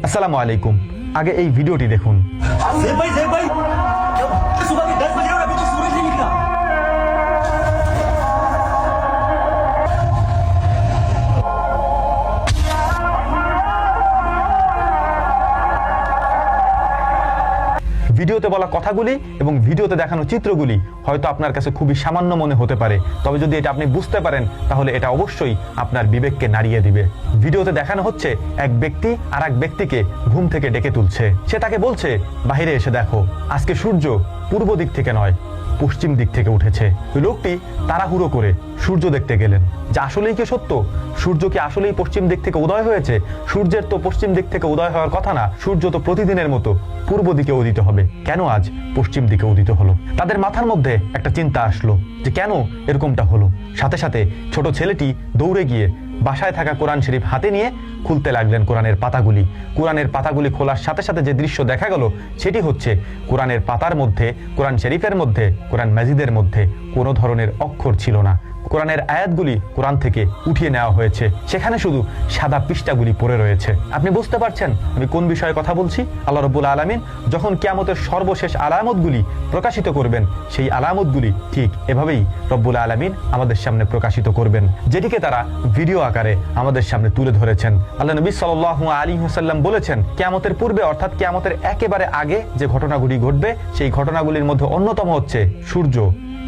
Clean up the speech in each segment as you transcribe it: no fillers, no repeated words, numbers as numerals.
আসসালামু আলাইকুম। আগে এই ভিডিওটি দেখুন। ज़ेब भाई सुबह के 10 बज रहे और अभी तो सूरज नहीं निकला। ভিডিওতে বলা কথাগুলি এবং ভিডিওতে দেখানো চিত্রগুলি হয়তো আপনার কাছে খুবই সামান্য মনে হতে পারে, তবে যদি এটা আপনি বুঝতে পারেন তাহলে এটা অবশ্যই আপনার বিবেককে নাড়িয়ে দিবে। ভিডিওতে দেখানো হচ্ছে এক ব্যক্তি আর এক ব্যক্তিকে ঘুম থেকে ডেকে তুলছে। সে তাকে বলছে, বাইরে এসে দেখো, আজকে সূর্য পূর্ব দিক থেকে নয়, পশ্চিম দিক থেকে উঠেছে। ওই লোকটি তাড়াহুড়ো করে সূর্য দেখতে গেলেন। যা আসলেই কি সত্য? সূর্য কি আসলেই পশ্চিম দিক থেকে উদয় হয়েছে? সূর্যের তো পশ্চিম দিক থেকে উদয় হওয়ার কথা না। সূর্য তো প্রতিদিনের মতো পূর্ব দিকে উদিত হবে, কেন আজ পশ্চিম দিকে উদিত হলো? তাদের মাথার মধ্যে একটা চিন্তা আসলো যে কেন এরকমটা হলো। সাথে সাথে ছোট ছেলেটি দৌড়ে গিয়ে বাসায় থাকা কোরআন শরীফ হাতে নিয়ে খুলতে লাগলেন কোরআনের পাতাগুলি। কোরআনের পাতাগুলি খোলার সাথে সাথে যে দৃশ্য দেখা গেল সেটি হচ্ছে কোরআনের পাতার মধ্যে, কোরআন শরীফের মধ্যে, কোরআন মাজিদের মধ্যে কোনো ধরনের অক্ষর ছিল না। কোরআনের আয়াতগুলি কোরআন থেকে উঠিয়ে নেওয়া হয়েছে, সেখানে শুধু সাদা পৃষ্ঠাগুলি পড়ে রয়েছে। আপনি বুঝতে পারছেন আমি কোন বিষয়ে কথা বলছি? আল্লাহ রাব্বুল আলামিন যখন কিয়ামতের সর্বশেষ আলামতগুলি প্রকাশিত করবেন, সেই আলামতগুলি ঠিক এভাবেই রব্বুল আলামিন আমাদের সামনে প্রকাশিত করবেন, যেটিকে তারা ভিডিও আকারে আমাদের সামনে তুলে ধরেছেন। আল্লাহ নবী সাল্লাল্লাহু আলাইহি ওয়াসাল্লাম বলেছেন, কিয়ামতের পূর্বে অর্থাৎ কিয়ামতের একেবারে আগে যে ঘটনাগুলি ঘটবে, সেই ঘটনাগুলির মধ্যে অন্যতম হচ্ছে সূর্য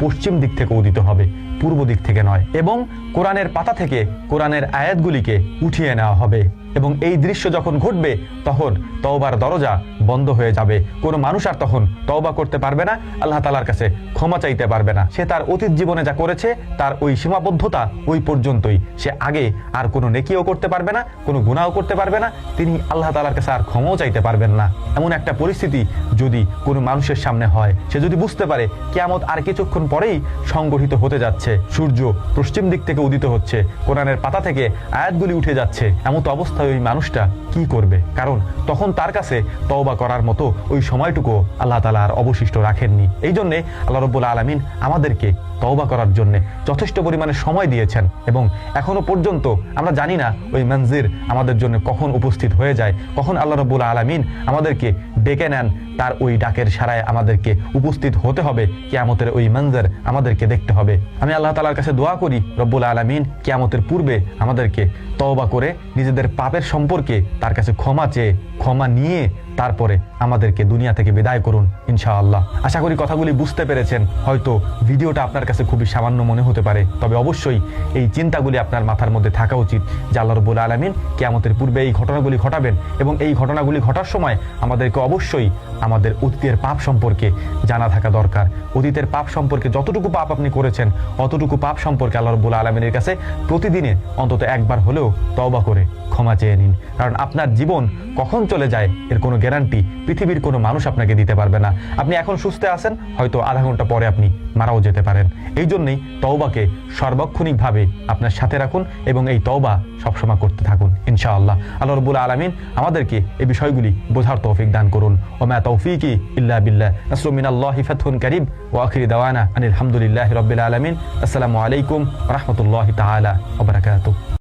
পশ্চিম দিক থেকে উদিত হবে, পূর্ব দিক থেকে নয়, এবং কোরআনের পাতা থেকে কোরআনের আয়াতগুলিকে উঠিয়ে নেওয়া হবে। এবং এই দৃশ্য যখন ঘটবে তখন তওবার দরজা বন্ধ হয়ে যাবে। কোনো মানুষ আর তখন তওবা করতে পারবে না, আল্লাহ তাআলার কাছে ক্ষমা চাইতে পারবে না। সে তার অতীত জীবনে যা করেছে তার ওই সীমাবদ্ধতা ওই পর্যন্তই। সে আগে আর কোনো নেকিও করতে পারবে না, কোনো গুনাহও করতে পারবে না, তিনি আল্লাহ তাআলার কাছে আর ক্ষমাও চাইতে পারবেন না। এমন একটা পরিস্থিতি যদি কোনো মানুষের সামনে হয়, সে যদি বুঝতে পারে কিয়ামত আর কিছুক্ষণ পরেই সংগঠিত হতে যাচ্ছে, সূর্য পশ্চিম দিক থেকে উদিত হচ্ছে, কোরআনের পাতা থেকে আয়াতগুলি উঠে যাচ্ছে, এমন তো অবস্থায় ওই মানুষটা কি করবে? কারণ তখন তার কাছে তওবা করার মতো ওই সময়টুকু আল্লাহ তাআলা আর অবশিষ্ট রাখেননি। এই জন্যে আল্লাহ রাব্বুল আলামিন আমাদেরকে তওবা করার জন্য যথেষ্ট পরিমাণে সময় দিয়েছেন, এবং এখনো পর্যন্ত আমরা জানি না ওই মঞ্জির আমাদের জন্য কখন উপস্থিত হয়ে যায়, কখন আল্লাহ রাব্বুল আলামিন আমাদেরকে ডেকে নেন, তার ওই ডাকের সাড়ায় আমাদেরকে উপস্থিত হতে হবে, কিয়ামতের ওই মঞ্জির আমাদেরকে দেখতে হবে। আমি আল্লাহ তাআলার কাছে দোয়া করি রব্বুল আলামিন কিয়ামতের পূর্বে আমাদেরকে তওবা করে নিজেদের পাপের সম্পর্কে তার কাছে ক্ষমা চেয়ে, ক্ষমা নিয়ে তারপরে আমাদেরকে দুনিয়া থেকে বিদায় করুন ইনশাআল্লাহ। আশা করি কথাগুলি বুঝতে পেরেছেন। হয়তো ভিডিওটা আপনার কাছে খুবই সামান্য মনে হতে পারে, তবে অবশ্যই এই চিন্তাগুলি আপনার মাথার মধ্যে থাকা উচিত যে আল্লাহ রাব্বুল আলামিন কিয়ামতের পূর্বে এই ঘটনাগুলি ঘটাবেন, এবং এই ঘটনাগুলি ঘটার সময় আমাদেরকে অবশ্যই আমাদের অতীতের পাপ সম্পর্কে জানা থাকা দরকার। অতীতের পাপ সম্পর্কে যতটুকু পাপ আপনি করেছেন অতটুকু পাপ সম্পর্কে আল্লাহ রাব্বুল আলামিনের কাছে প্রতিদিনে অন্তত একবার হলেও তওবা করে ক্ষমা চেয়ে নিন। কারণ আপনার জীবন কখন চলে যায় এর কোনো গ্যারান্টি পৃথিবীর কোনো মানুষ আপনাকে দিতে পারবে না। আপনি এখন সুস্থ আছেন, হয়তো আধা ঘন্টা পরে আপনি মারাও যেতে পারেন। এই জন্যই তওবাকে সার্বক্ষণিকভাবে আপনার সাথে রাখুন এবং এই তওবা সবসময় করতে থাকুন ইনশাআল্লাহ। আল্লাহ রাব্বুল আলামিন আমাদেরকে এই বিষয়গুলি বোঝার তৌফিক দান করুন। ওয়া মা তাওফীকি ইল্লা বিল্লাহ। নাসরুম মিনাল্লাহি ফাতহুন কারীব ওয়া আখিরু দাওয়ানা আনিল হামদুলিল্লাহি রাব্বিল আলামিন। আসসালামু আলাইকুম ওয়া রাহমাতুল্লাহি তাআলা ওয়া বারাকাতুহু।